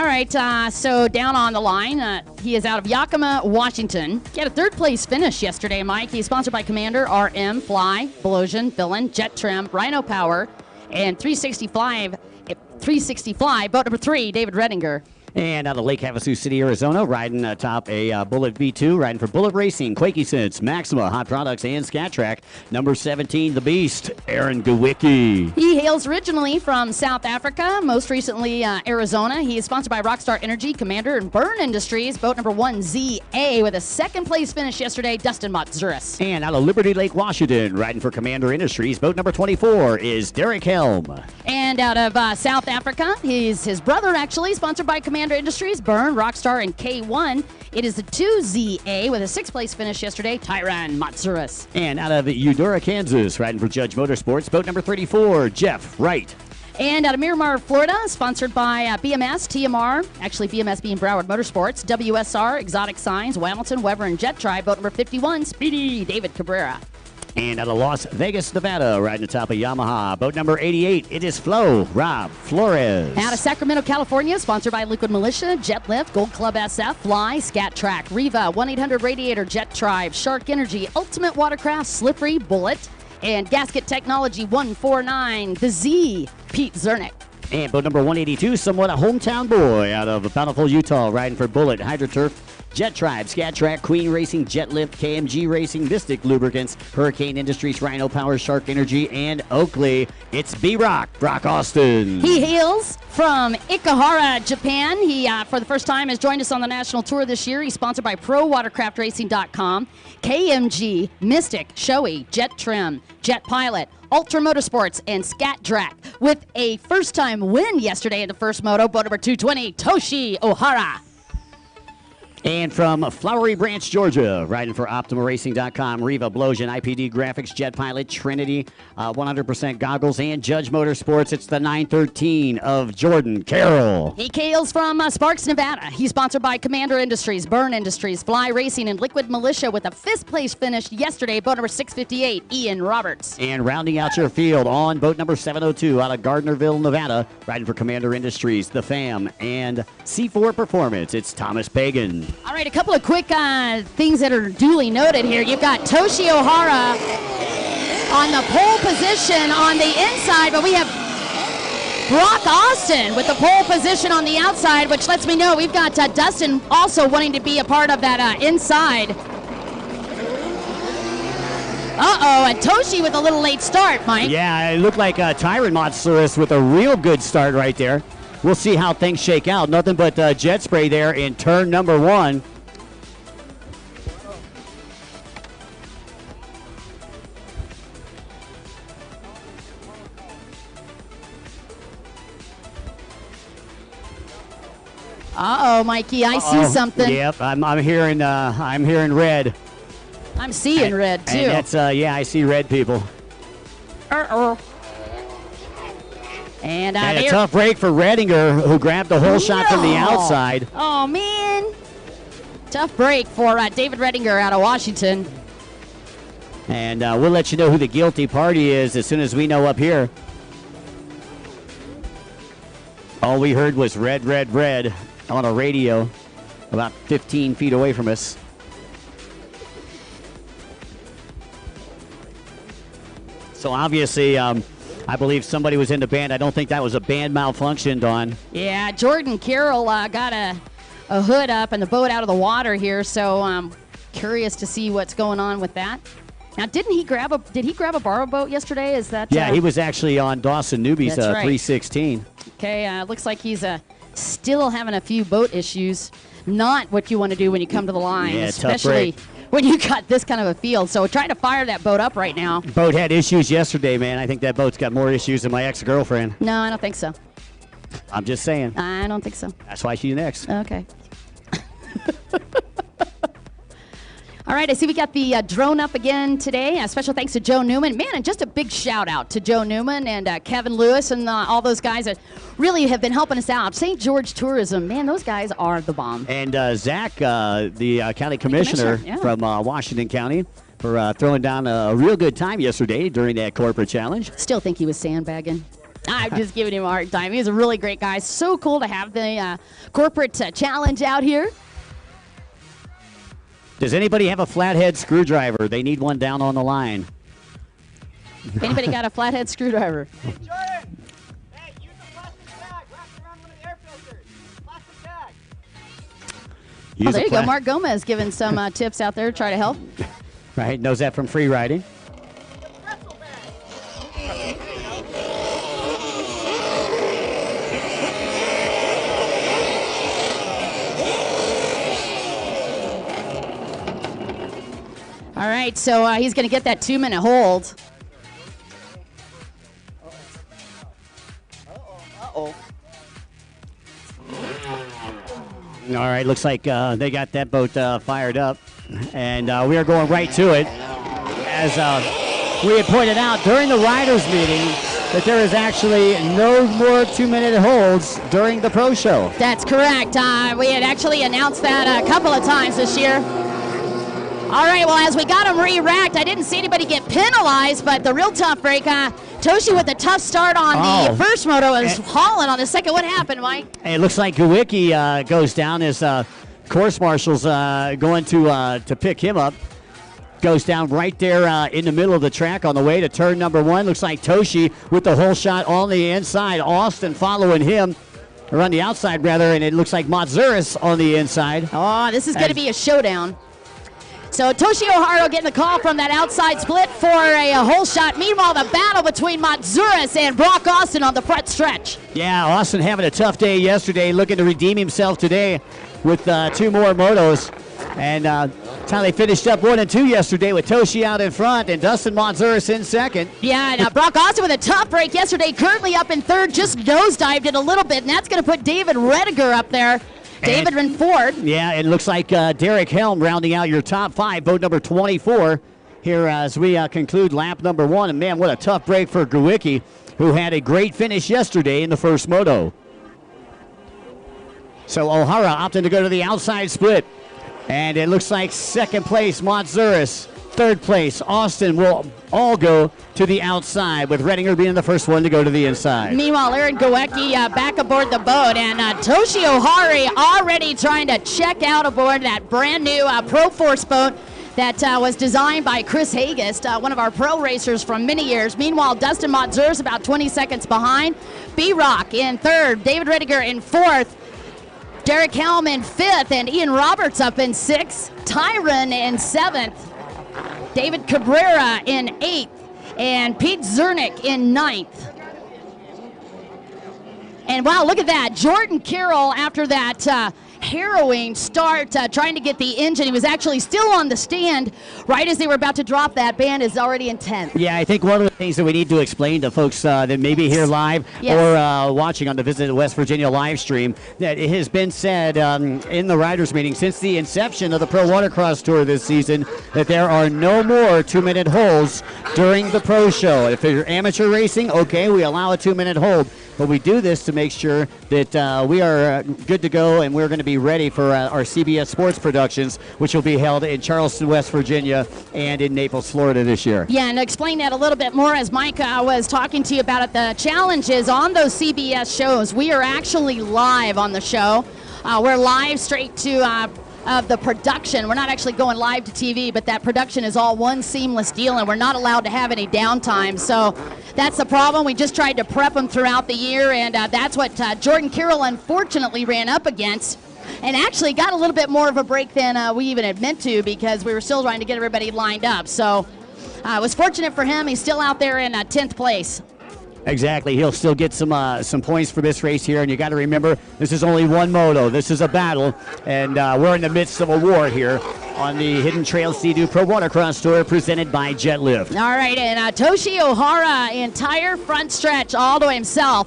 All right, so down on the line, he is out of Yakima, Washington. He had a third-place finish yesterday, Mike. He's sponsored by Commander, RM, Fly, Blosian, Villain, Jet Trim, Rhino Power, and 360 Fly, boat number 3, David Redinger. And out of Lake Havasu City, Arizona, riding atop a Bullet V2, riding for Bullet Racing, Quakey Sense, Maxima, Hot Products, and Scat Track. Number 17, the Beast, Aaron Gawicki. He hails originally from South Africa, most recently Arizona. He is sponsored by Rockstar Energy, Commander, and Burn Industries, boat number 1ZA, with a second-place finish yesterday, Dustin Matzuris. And out of Liberty Lake, Washington, riding for Commander Industries, boat number 24 is Derek Helm. And out of South Africa, he's his brother, actually, sponsored by Commander Industries, Burn, Rockstar, and K1. It is the 2ZA with a sixth-place finish yesterday, Tyron Matsuris. And out of Eudora, Kansas, riding for Judge Motorsports, boat number 34, Jeff Wright. And out of Miramar, Florida, sponsored by BMS, TMR, actually BMS being Broward Motorsports, WSR, Exotic Signs, Hamilton, Weber, and Jet Tribe, boat number 51, Speedy David Cabrera. And out of Las Vegas, Nevada, riding atop of Yamaha, boat number 88, it is Flo Rob Flores. Out of Sacramento, California, sponsored by Liquid Militia, Jet Lift, Gold Club SF, Fly, Scat Track, Riva, 1-800 Radiator, Jet Tribe, Shark Energy, Ultimate Watercraft, Slippery, Bullet, and Gasket Technology 149, the Z, Pete Zernick. And boat number 182, somewhat a hometown boy out of Bountiful, Utah, riding for Bullet, HydroTurf, Jet Tribe, Scat Track, Queen Racing, Jet Lift, KMG Racing, Mystic Lubricants, Hurricane Industries, Rhino Power, Shark Energy, and Oakley. It's B-Rock, Brock Austin. He hails from Ikuhara, Japan. He, for the first time, has joined us on the national tour this year. He's sponsored by ProWatercraftRacing.com, KMG, Mystic, Shoei, Jet Trim, Jet Pilot, Ultra Motorsports, and Scat Track, with a first-time win yesterday in the first moto, boat number 220, Toshi OHARA. And from Flowery Branch, Georgia, riding for OptimaRacing.com, Riva, Blosian, IPD Graphics, Jet Pilot, Trinity, 100% Goggles, and Judge Motorsports, it's the 913 of Jordan Carroll. He hails from Sparks, Nevada. He's sponsored by Commander Industries, Burn Industries, Fly Racing, and Liquid Militia, with a fifth-place finish yesterday, boat number 658, Ian Roberts. And rounding out your field on boat number 702 out of Gardnerville, Nevada, riding for Commander Industries, The Fam, and C4 Performance, it's Thomas Pagan. All right, a couple of quick things that are duly noted here. You've got Toshi OHARA on the pole position on the inside, but we have Brock Austin with the pole position on the outside, which lets me know we've got Dustin also wanting to be a part of that inside. Uh-oh, and Toshi with a little late start, Mike. Yeah, it looked like Tyron Matsuris with a real good start right there. We'll see how things shake out. Nothing but jet spray there in turn number 1. Uh-oh, Mikey, I see something. Yep, I'm hearing red. I'm seeing red too. And that's yeah, I see red, people. Uh-oh. And a tough break for Redinger, who grabbed the whole shot from the outside. Oh, man. Tough break for David Redinger out of Washington. And we'll let you know who the guilty party is as soon as we know up here. All we heard was red, red, red on a radio about 15 feet away from us. So obviously, I believe somebody was in the band. I don't think that was a band malfunction, Dawn. Yeah, Jordan Carroll got a hood up and the boat out of the water here, so I'm curious to see what's going on with that. Now, did he grab a borrow boat yesterday? Is that? Yeah, he was actually on Dawson Newby's right. 316. Okay, looks like he's still having a few boat issues. Not what you want to do when you come to the line, yeah, especially tough break when you got this kind of a field. So trying to fire that boat up right now. Boat had issues yesterday, man. I think that boat's got more issues than my ex-girlfriend. No, I don't think so. I'm just saying. I don't think so. That's why she's next. Okay. All right, I see we got the drone up again today. Special thanks to Joe Newman. Man, and just a big shout out to Joe Newman and Kevin Lewis and all those guys that really have been helping us out. St. George Tourism, man, those guys are the bomb. And Zach, the county commissioner yeah. from Washington County, for throwing down a real good time yesterday during that corporate challenge. Still think he was sandbagging. I'm just giving him a hard time. He's a really great guy. So cool to have the corporate challenge out here. Does anybody have a flathead screwdriver? They need one down on the line. Anybody got a flathead screwdriver? Hey, Jordan! Hey, use a plastic tag wrapped around one of the air filters. Plastic tag. Oh, there you go. Mark Gomez giving some tips out there to try to help. Right, knows that from free riding. All right, so he's going to get that 2-minute hold. Uh-oh. All right, looks like they got that boat fired up, and we are going right to it. As we had pointed out during the riders' meeting, that there is actually no more 2-minute holds during the pro show. That's correct. We had actually announced that a couple of times this year. All right, well, as we got them re-racked, I didn't see anybody get penalized, but the real tough break, Toshi with a tough start on the first moto is hauling on the second. What happened, Mike? It looks like Gawicki goes down as course marshals going to pick him up. Goes down right there in the middle of the track on the way to turn number 1. Looks like Toshi with the whole shot on the inside. Austin following him, or on the outside rather, and it looks like Matsuris on the inside. Oh, this is going to be a showdown. So Toshi OHARA getting the call from that outside split for a whole shot. Meanwhile, the battle between Matsuris and Brock Austin on the front stretch. Yeah, Austin having a tough day yesterday, looking to redeem himself today with 2 more motos. And that's how they finished up 1 and 2 yesterday with Toshi out in front and Dustin Matsuris in second. Yeah, and Brock Austin with a tough break yesterday, currently up in third, just nosedived it a little bit, and that's going to put David Rediger up there. David and Ford. Yeah, it looks like Derek Helm rounding out your top 5, boat number 24 here as we conclude lap number 1. And man, what a tough break for Gawicki, who had a great finish yesterday in the first moto. So OHARA opting to go to the outside split. And it looks like second place, Matsuris. Third place, Austin will all go to the outside, with Redinger being the first one to go to the inside. Meanwhile, Aaron Gawicki back aboard the boat, and Toshi OHARA already trying to check out aboard that brand new Proforce boat that was designed by Chris Hagest, one of our pro racers from many years. Meanwhile, Dustin Matsuris about 20 seconds behind. B-Rock in third, David Rediger in fourth, Derek Helm in fifth, and Ian Roberts up in sixth, Tyron in seventh, David Cabrera in 8th, and Pete Zernick in 9th. And wow, look at that. Jordan Carroll, after that harrowing start, trying to get the engine. He was actually still on the stand right as they were about to drop that. Band is already in 10th. Yeah, I think one of the things that we need to explain to folks that may be here live or watching on the Visit West Virginia live stream, that it has been said in the riders meeting since the inception of the Pro Watercross Tour this season that there are no more 2-minute holds during the pro show. If you're amateur racing, okay, we allow a 2-minute hold. But we do this to make sure that we are good to go, and we're going to be ready for our CBS Sports productions, which will be held in Charleston, West Virginia, and in Naples, Florida this year. Yeah, and to explain that a little bit more, as Mike was talking to you about it, the challenges on those CBS shows, we are actually live on the show. We're live straight to of the production. We're not actually going live to TV, but that production is all one seamless deal, and we're not allowed to have any downtime. So that's the problem. We just tried to prep them throughout the year, and that's what Jordan Carroll unfortunately ran up against, and actually got a little bit more of a break than we even had meant to, because we were still trying to get everybody lined up. So it was fortunate for him. He's still out there in 10th place. Exactly. He'll still get some points for this race here, and you got to remember, this is only one moto. This is a battle, and we're in the midst of a war here on the Hidden Trail Sea-Doo Pro Watercross Tour presented by Jet Lift. All right, and Toshi OHARA, entire front stretch all to himself.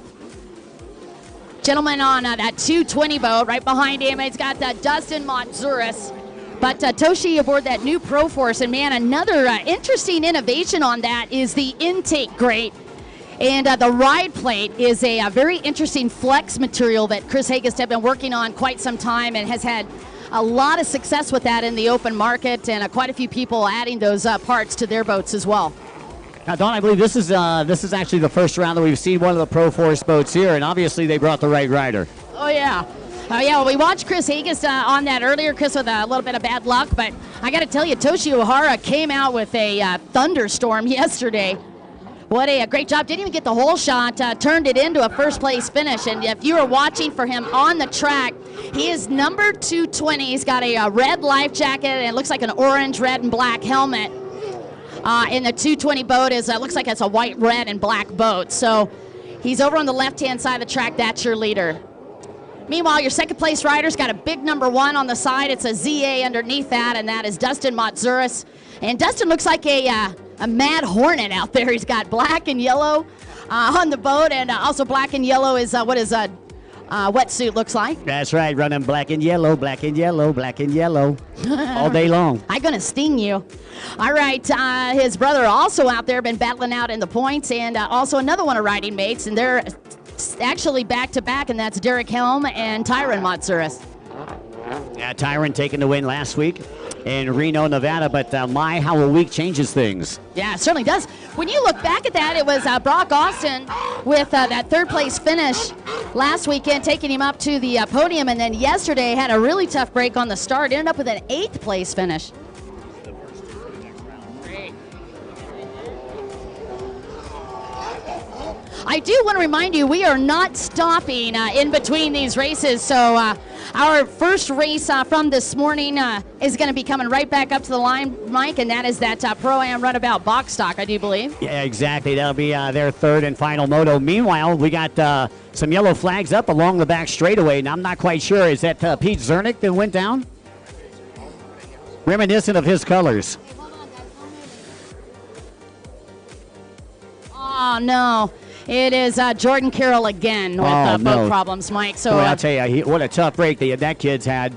Gentleman on that 220 boat right behind him. He's got Dustin Matsuris. But Toshi aboard that new Proforce, and man, another interesting innovation on that is the intake grate. And the ride plate is a very interesting flex material that Chris Hagest have been working on quite some time, and has had a lot of success with that in the open market, and quite a few people adding those parts to their boats as well. Now, Don, I believe this is actually the first round that we've seen one of the Proforce boats here, and obviously they brought the right rider. Oh, yeah. Well, we watched Chris Hagas on that earlier, Chris, with a little bit of bad luck, but I got to tell you, Toshi OHARA came out with a thunderstorm yesterday. What a great job. Didn't even get the whole shot, turned it into a first-place finish, and if you were watching for him on the track, he is number 220. He's got a red life jacket, and it looks like an orange, red, and black helmet. And the 220 boat looks like it's a white, red, and black boat. So he's over on the left-hand side of the track. That's your leader. Meanwhile, your second-place rider's got a big number 1 on the side. It's a ZA underneath that, and that is Dustin Matzuris. And Dustin looks like a mad hornet out there. He's got black and yellow on the boat, and also black and yellow is what his wetsuit looks like. That's right, running black and yellow, black and yellow, black and yellow all day long. I'm going to sting you. All right, his brother also out there, been battling out in the points, and also another one of riding mates, and they're actually back-to-back, and that's Derek Helm and Tyron Matzuris. Yeah, Tyron taking the win last week in Reno, Nevada, but how a week changes things. Yeah, it certainly does. When you look back at that, it was Brock Austin with that third-place finish last weekend, taking him up to the podium, and then yesterday had a really tough break on the start, ended up with an 8th-place finish. I do want to remind you, we are not stopping in between these races, so our first race from this morning is going to be coming right back up to the line, Mike, and that is that Pro-Am Runabout box stock, I do believe. Yeah, exactly. That'll be their third and final moto. Meanwhile, we got some yellow flags up along the back straightaway, and I'm not quite sure. Is that Pete Zernick that went down? Reminiscent of his colors. Oh, no. It is Jordan Carroll again with boat problems, Mike. So I'll tell you, what a tough break that kid's had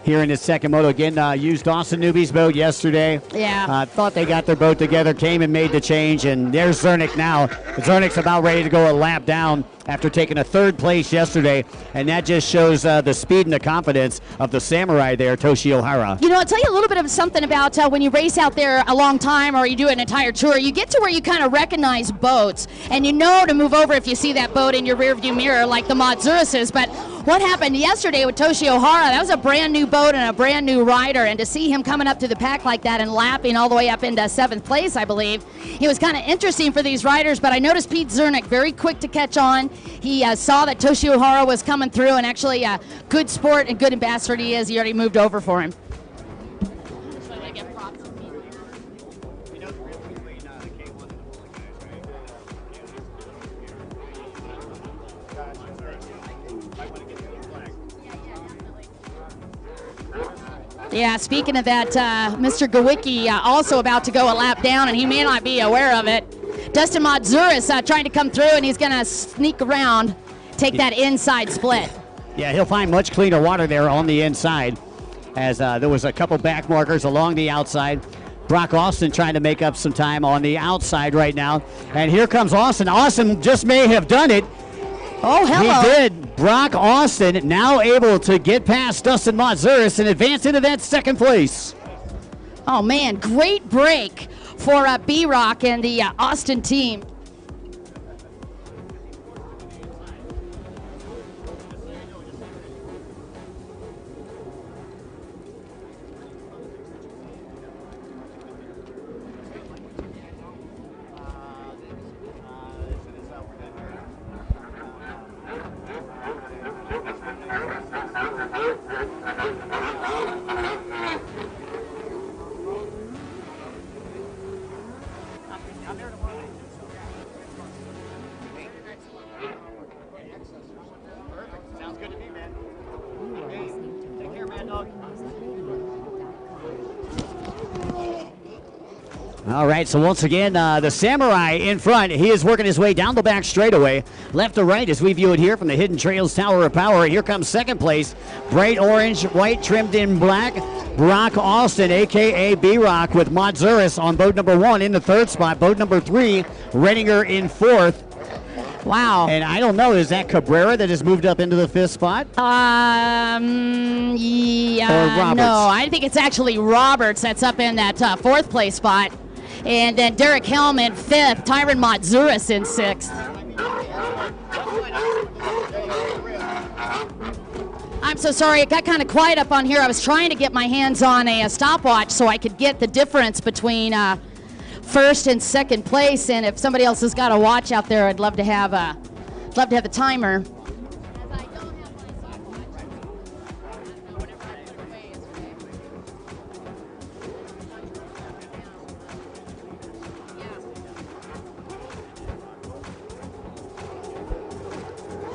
here in his second moto. Again, used Austin Newby's boat yesterday. Yeah. Thought they got their boat together, came and made the change, and there's Zernick now. Zernick's about ready to go a lap down after taking a 3rd place yesterday, and that just shows the speed and the confidence of the samurai there, Toshi OHARA. You know, I'll tell you a little bit of something about when you race out there a long time or you do an entire tour, you get to where you kind of recognize boats, and you know to move over if you see that boat in your rearview mirror like the Matzuris's, but what happened yesterday with Toshi OHARA, that was a brand new boat and a brand new rider, and to see him coming up to the pack like that and lapping all the way up into 7th place, I believe, it was kind of interesting for these riders, but I noticed Pete Zernick very quick to catch on. He saw that Toshi OHARA was coming through, and actually good sport and good ambassador he is. He already moved over for him. Yeah, speaking of that, Mr. Gawicki also about to go a lap down, and he may not be aware of it. Dustin Matzuris trying to come through, and he's going to sneak around, take that inside split. Yeah, he'll find much cleaner water there on the inside, as there was a couple back markers along the outside. Brock Austin trying to make up some time on the outside right now. And here comes Austin. Austin just may have done it. Oh, hello. He did. Brock Austin now able to get past Dustin Matzuris and advance into that 2nd place. Oh, man, great break for B-Rock and the Austin team. Sounds good to me, man. Hey, take care, man, dog. All right, so once again, the Samurai in front. He is working his way down the back straightaway, left to right as we view it here from the Hidden Trails Tower of Power. Here comes 2nd place, bright orange, white trimmed in black. Brock Austin, a.k.a. B-Rock, with Matzuris on boat number 1 in the 3rd spot. Boat number 3, Redinger in 4th. Wow. And I don't know, is that Cabrera that has moved up into the 5th spot? Yeah, no, I think it's actually Roberts that's up in that 4th place spot. And then Derek Helm in 5th, Tyron Matzuris in 6th. I'm so sorry, it got kind of quiet up on here. I was trying to get my hands on a stopwatch so I could get the difference between first and second place. And if somebody else has got a watch out there, I'd love to have the timer.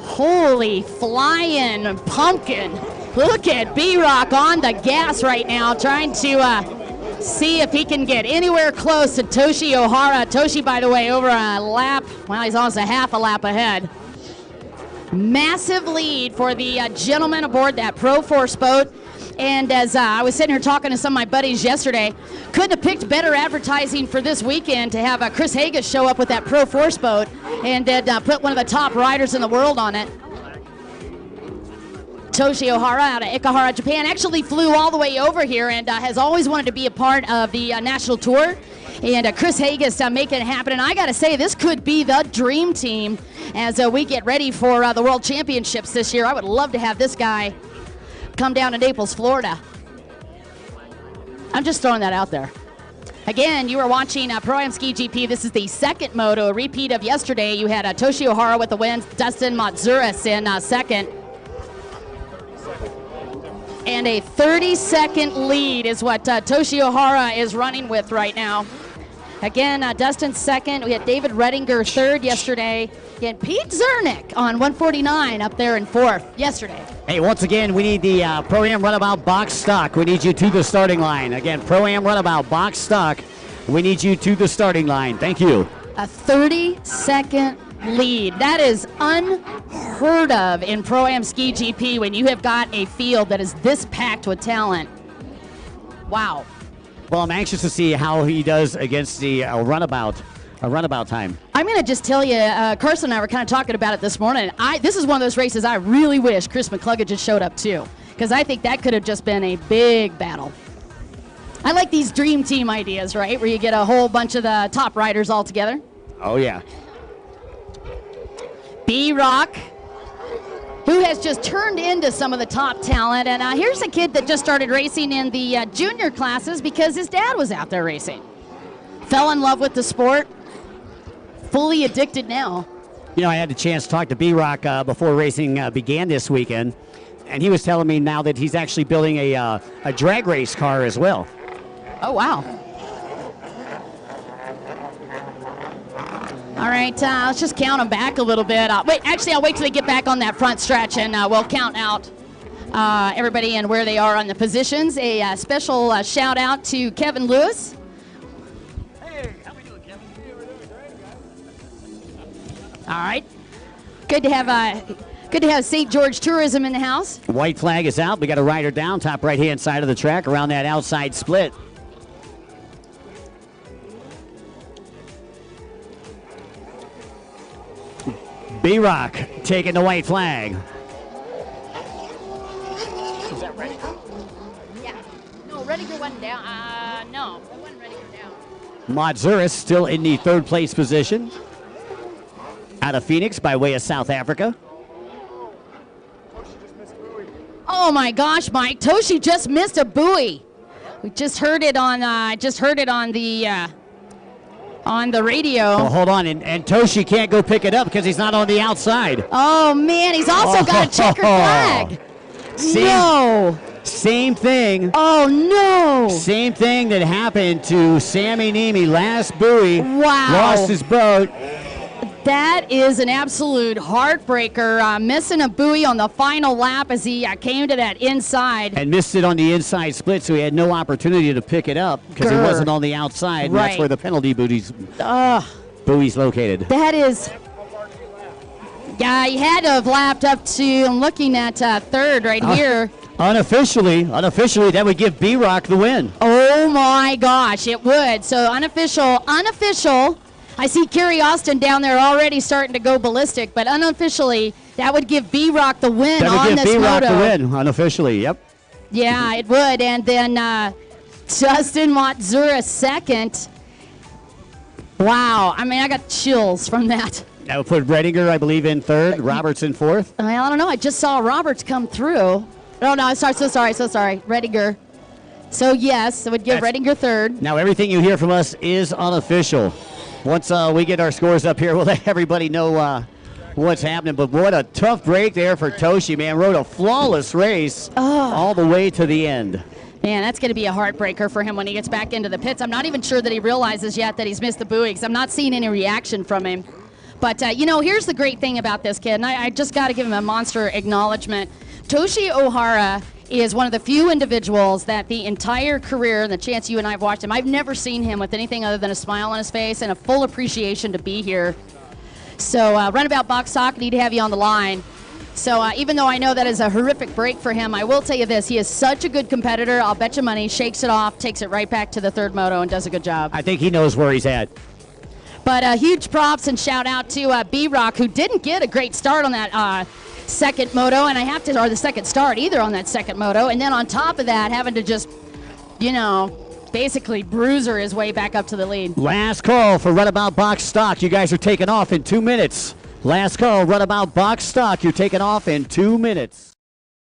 Holy flying pumpkin. Look at B-Rock on the gas right now, trying to see if he can get anywhere close to Toshi OHARA. Toshi, by the way, over a lap. Well, he's almost a half a lap ahead. Massive lead for the gentleman aboard that Proforce boat. And as I was sitting here talking to some of my buddies yesterday, couldn't have picked better advertising for this weekend to have Chris Hagas show up with that Proforce boat and then put one of the top riders in the world on it. Toshi OHARA out of Ikehara, Japan, actually flew all the way over here and has always wanted to be a part of the national tour. And Chris Hagas making it happen. And I got to say, this could be the dream team as we get ready for the World Championships this year. I would love to have this guy come down to Naples, Florida. I'm just throwing that out there. Again, you are watching Pro-Am Ski GP. This is the second moto, a repeat of yesterday. You had Toshi OHARA with the win, Dustin Matzuris in second. And a 30-second lead is what Toshi OHARA is running with right now. Again, Dustin second. We had David Redinger third yesterday. And Pete Zernick on 149 up there in fourth yesterday. Hey, once again, we need the Pro-Am Runabout box stock. We need you to the starting line. Again, Pro-Am Runabout box stock. We need you to the starting line. Thank you. A 30-second lead. That is unheard of in Pro-Am Ski GP when you have got a field that is this packed with talent. Wow. Well, I'm anxious to see how he does against the runabout time. I'm going to just tell you, Carson and I were kind of talking about it this morning. This is one of those races I really wish Chris McCluggage had showed up too, because I think that could have just been a big battle. I like these dream team ideas, right, where you get a whole bunch of the top riders all together. Oh, yeah. B-Rock, who has just turned into some of the top talent. And here's a kid that just started racing in the junior classes because his dad was out there racing. Fell in love with the sport. Fully addicted now. You know, I had a chance to talk to B-Rock before racing began this weekend, and he was telling me now that he's actually building a drag race car as well. Oh, wow. All right, let's just count them back a little bit. I'll wait till they get back on that front stretch, and we'll count out everybody and where they are on the positions. A special shout out to Kevin Lewis. Hey, how we doing, Kevin? Hey, we're doing great, guys. All right, good to have St. George Tourism in the house. White flag is out. We got a rider down, top right-hand side of the track, around that outside split. B-Rock taking the white flag. Is that Rediger? Yeah. No, Rediger wasn't down. No, it wasn't Rediger down. Matzuris still in the third place position. Out of Phoenix by way of South Africa. Oh my gosh, Mike! Toshi just missed a buoy. We just heard it on. On the radio. Well, hold on, and Toshi can't go pick it up because he's not on the outside. Oh man, he's also got a checkered flag. Same thing. Oh no. Same thing that happened to Sammy Niemi last buoy. Wow. Lost his boat. That is an absolute heartbreaker. Missing a buoy on the final lap as he came to that inside. And missed it on the inside split, so he had no opportunity to pick it up because he wasn't on the outside. And that's where the penalty buoy's located. That is... Yeah, he had to have lapped up to, I'm looking at third right here. Unofficially, that would give B-Rock the win. Oh my gosh, it would. So unofficial. I see Kerry Austin down there already starting to go ballistic, but unofficially, that would give B-Rock the win on this moto. That would give B-Rock the win, unofficially, yep. Yeah, it would. And then Dustin Matzuris second. Wow. I mean, I got chills from that. That would put Redinger, I believe, in third. Roberts in fourth. I don't know. I just saw Roberts come through. Oh, no. I'm sorry. So sorry. Redinger. So, yes, it would give Redinger third. Now, everything you hear from us is unofficial. Once we get our scores up here, we'll let everybody know what's happening. But what a tough break there for Toshi, man. Rode a flawless race all the way to the end. Man, that's going to be a heartbreaker for him when he gets back into the pits. I'm not even sure that he realizes yet that he's missed the buoy because I'm not seeing any reaction from him. But, you know, here's the great thing about this kid, and I just got to give him a monster acknowledgement. Toshi OHARA is one of the few individuals that the entire career, and the chance you and I have watched him, I've never seen him with anything other than a smile on his face and a full appreciation to be here. So, Runabout Box Talk, need to have you on the line. So even though I know that is a horrific break for him, I will tell you this. He is such a good competitor. I'll bet you money, shakes it off, takes it right back to the third moto, and does a good job. I think he knows where he's at. But huge props and shout out to B-Rock, who didn't get a great start on that second moto, and or the second start either on that second moto. And then on top of that, having to just, you know, basically bruiser his way back up to the lead. Last call for Runabout Box Stock. You guys are taking off in 2 minutes. Last call, Runabout Box Stock. You're taking off in 2 minutes.